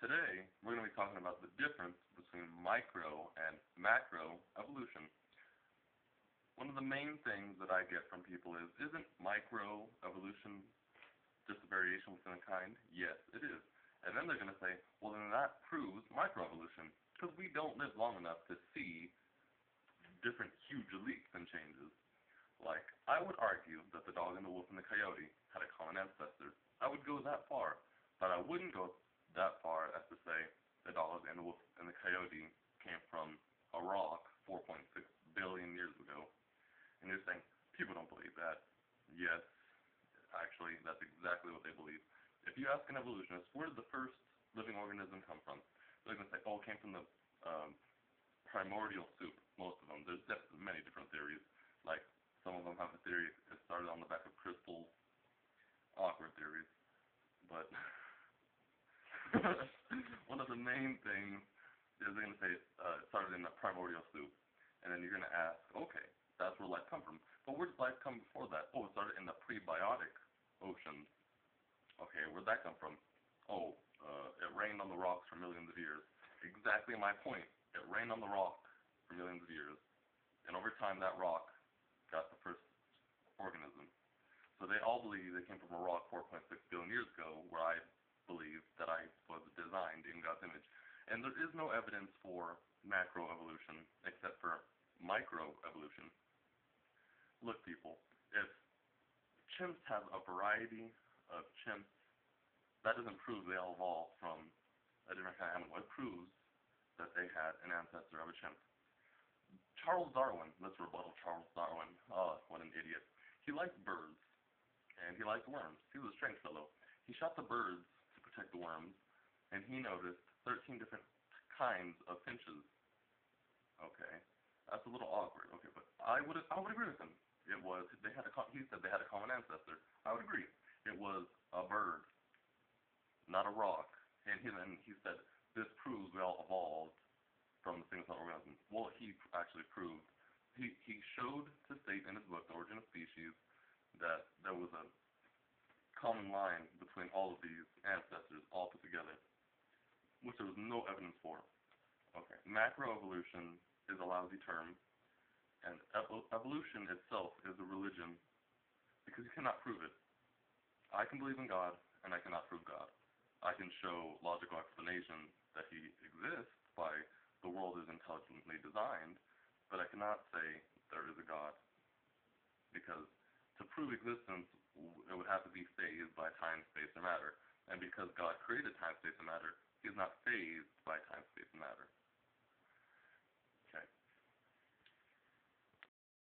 Today, we're going to be talking about the difference between micro and macro evolution. One of the main things that I get from people is, isn't micro evolution just a variation within a kind? Yes, it is. And then they're going to say, well, then that proves microevolution, because we don't live long enough to see different huge leaps and changes. Like, I would argue that the dog and the wolf and the coyote had a common ancestor. I would go that far, but I wouldn't go that far as to say the dog and the wolf and the coyote came from a rock 4.6 billion years ago. And you're saying, people don't believe that. Yes, actually, that's exactly what they believe. If you ask an evolutionist, where did the first living organism come from? They're going to say, oh, it came from the primordial soup, most of them. There's many different theories. Like, some of them have a theory it started on the back of crystals. Awkward theories. But one of the main things is they're going to say it started in the primordial soup. And then you're going to ask, okay, that's where life come from. But where did life come before that? Oh, it started in the prebiotic oceans. Okay, where'd that come from? Oh, it rained on the rocks for millions of years. Exactly my point. It rained on the rock for millions of years. And over time, that rock got the first organism. So they all believe they came from a rock 4.6 billion years ago, where I believe that I was designed in God's image. And there is no evidence for macroevolution except for microevolution. Look, people, if chimps have a variety of chimps, that doesn't prove they all evolved from a different kind of animal. It proves that they had an ancestor of a chimp. Charles Darwin, let's rebuttal Charles Darwin. Oh, what an idiot. He liked birds, and he liked worms. He was a strange fellow. He shot the birds to protect the worms, and he noticed 13 different kinds of finches. Okay, that's a little awkward. Okay, but I would agree with him. It was he said they had a common ancestor. I would agree. It was a bird, not a rock. And he said this proves we all evolved from the single-cell organism. Well, he actually proved. He showed to state in his book, The Origin of Species, that there was a common line between all of these ancestors all put together, which there was no evidence for. Okay, macroevolution is a lousy term, and evolution itself is a religion because you cannot prove it. I can believe in God, and I cannot prove God. I can show logical explanation that he exists by the world is intelligently designed, but I cannot say there is a God, because to prove existence, it would have to be phased by time, space, and matter. And because God created time, space, and matter, he is not phased by time, space, and matter.